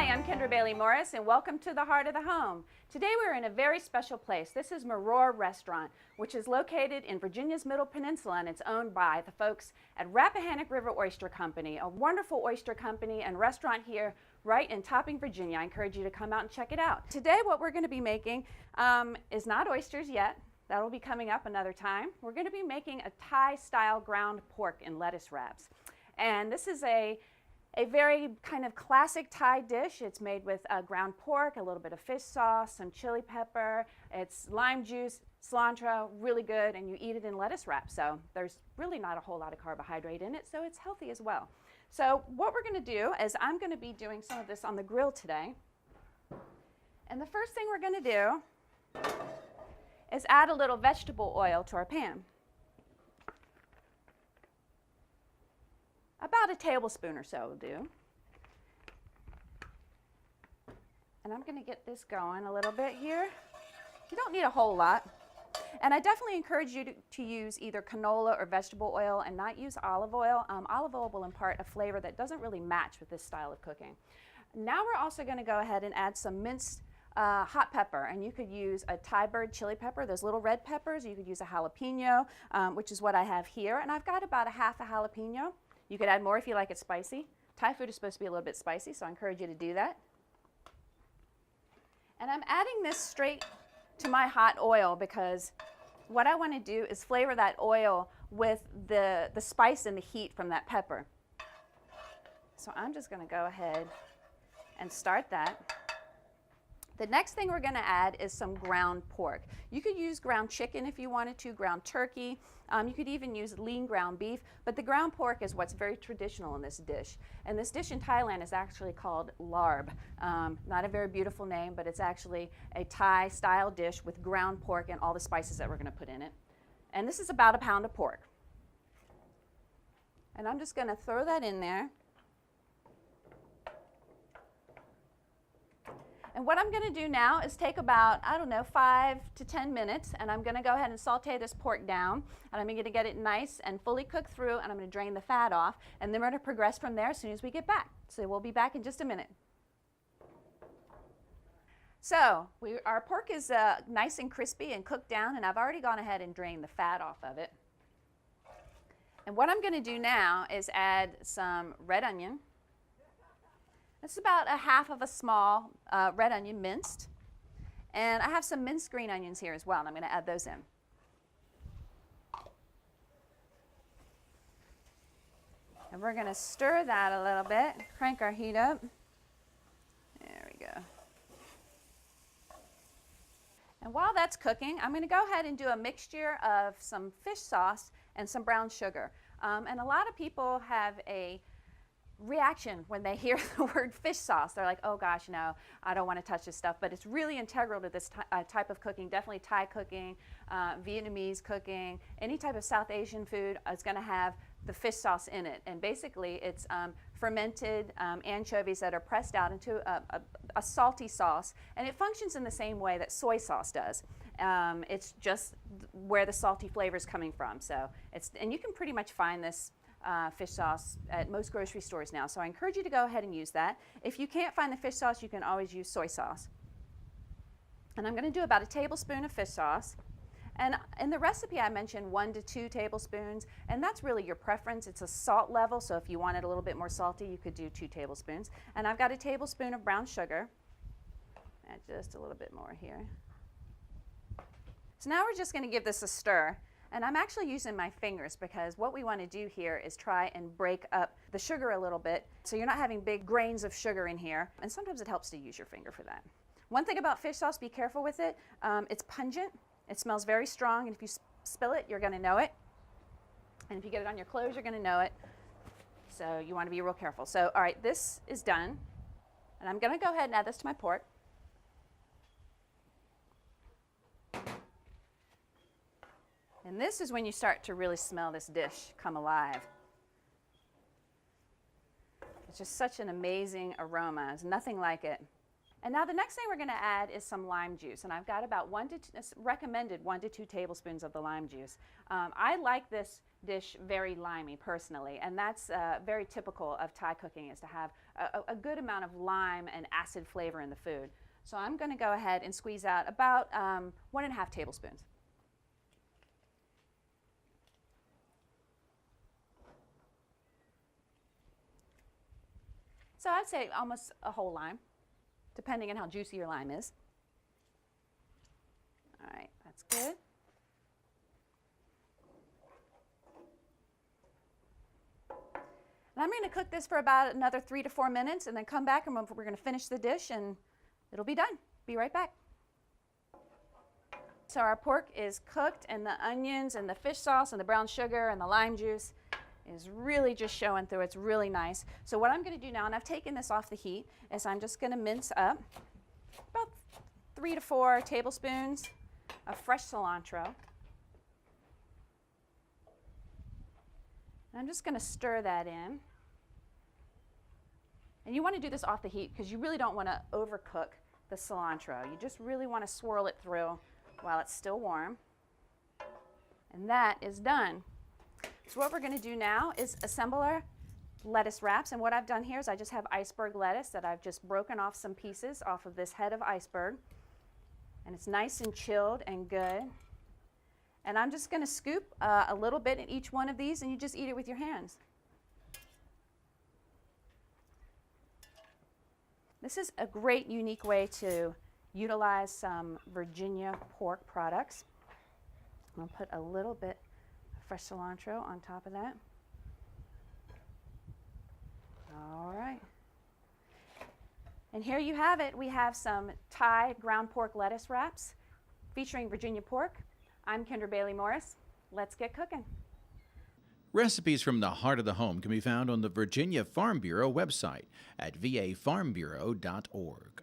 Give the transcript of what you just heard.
Hi, I'm Kendra Bailey Morris, and welcome to the Heart of the Home. Today we're in a very special place. This is Maror Restaurant, which is located in Virginia's Middle Peninsula, and it's owned by the folks at Rappahannock River Oyster Company, a wonderful oyster company and restaurant here right in Topping, Virginia. I encourage you to come out and check it out. Today what we're going to be making is not oysters yet. That'll be coming up another time. We're going to be making a Thai-style ground pork in lettuce wraps. And this is a very kind of classic Thai dish. It's made with ground pork, a little bit of fish sauce, some chili pepper. It's lime juice, cilantro, really good, and you eat it in lettuce wrap. So there's really not a whole lot of carbohydrate in it, so it's healthy as well. So what we're going to do is I'm going to be doing some of this on the grill today. And the first thing we're going to do is add a little vegetable oil to our pan. About a tablespoon or so will do. And I'm going to get this going a little bit here. You don't need a whole lot. And I definitely encourage you to use either canola or vegetable oil and not use olive oil. Olive oil will impart a flavor that doesn't really match with this style of cooking. Now we're also going to go ahead and add some minced hot pepper, and you could use a Thai bird chili pepper, those little red peppers. You could use a jalapeno, which is what I have here, and I've got about a half a jalapeno. You could add more if you like it spicy. Thai food is supposed to be a little bit spicy, so I encourage you to do that. And I'm adding this straight to my hot oil because what I want to do is flavor that oil with the spice and the heat from that pepper. So I'm just going to go ahead and start that. The next thing we're going to add is some ground pork. You could use ground chicken if you wanted to, ground turkey. You could even use lean ground beef, but the ground pork is what's very traditional in this dish. And this dish in Thailand is actually called larb. Not a very beautiful name, but it's actually a Thai-style dish with ground pork and all the spices that we're going to put in it. And this is about a pound of pork. And I'm just going to throw that in there. And what I'm going to do now is take about, 5 to 10 minutes, and I'm going to go ahead and saute this pork down, and I'm going to get it nice and fully cooked through, and I'm going to drain the fat off, and then we're going to progress from there as soon as we get back. So we'll be back in just a minute. So our pork is nice and crispy and cooked down, and I've already gone ahead and drained the fat off of it. And what I'm going to do now is add some red onion. It's about a half of a small red onion minced. And I have some minced green onions here as well, and I'm going to add those in. And we're going to stir that a little bit, crank our heat up. There we go. And while that's cooking, I'm going to go ahead and do a mixture of some fish sauce and some brown sugar. And a lot of people have a reaction when they hear the word fish sauce. They're like, oh gosh, no, I don't want to touch this stuff. But it's really integral to this type of cooking, definitely Thai cooking, Vietnamese cooking, any type of South Asian food is going to have the fish sauce in it. And basically it's fermented anchovies that are pressed out into a salty sauce, and it functions in the same way that soy sauce does. It's just where the salty flavor is coming from. So and you can pretty much find this fish sauce at most grocery stores now, so I encourage you to go ahead and use that. If you can't find the fish sauce, you can always use soy sauce. And I'm going to do about a tablespoon of fish sauce. And in the recipe I mentioned 1 to 2 tablespoons, and that's really your preference. It's a salt level, so if you want it a little bit more salty, you could do 2 tablespoons. And I've got a tablespoon of brown sugar. Add just a little bit more here. So now we're just going to give this a stir. And I'm actually using my fingers because what we want to do here is try and break up the sugar a little bit so you're not having big grains of sugar in here. And sometimes it helps to use your finger for that. One thing about fish sauce, be careful with it. It's pungent. It smells very strong, and if you spill it, you're going to know it. And if you get it on your clothes, you're going to know it. So you want to be real careful. So all right, this is done. And I'm going to go ahead and add this to my pork. And this is when you start to really smell this dish come alive. It's just such an amazing aroma. There's nothing like it. And now the next thing we're going to add is some lime juice. And I've got about recommended 1 to 2 tablespoons of the lime juice. I like this dish very limey personally, and that's very typical of Thai cooking, is to have a good amount of lime and acid flavor in the food. So I'm going to go ahead and squeeze out about 1.5 tablespoons. So I'd say almost a whole lime, depending on how juicy your lime is. All right, that's good. And I'm going to cook this for about another 3 to 4 minutes and then come back and we're going to finish the dish and it'll be done. Be right back. So our pork is cooked and the onions and the fish sauce and the brown sugar and the lime juice is really just showing through. It's really nice. So what I'm going to do now, and I've taken this off the heat, is I'm just going to mince up about 3 to 4 tablespoons of fresh cilantro. And I'm just going to stir that in. And you want to do this off the heat because you really don't want to overcook the cilantro. You just really want to swirl it through while it's still warm. And that is done. So what we're going to do now is assemble our lettuce wraps. And what I've done here is I just have iceberg lettuce that I've just broken off some pieces off of this head of iceberg. And it's nice and chilled and good. And I'm just going to scoop a little bit in each one of these, and you just eat it with your hands. This is a great, unique way to utilize some Virginia pork products. I'm going to put a little bit of fresh cilantro on top of that. All right. And here you have it. We have some Thai ground pork lettuce wraps featuring Virginia pork. I'm Kendra Bailey Morris. Let's get cooking. Recipes from the heart of the home can be found on the Virginia Farm Bureau website at vafarmbureau.org.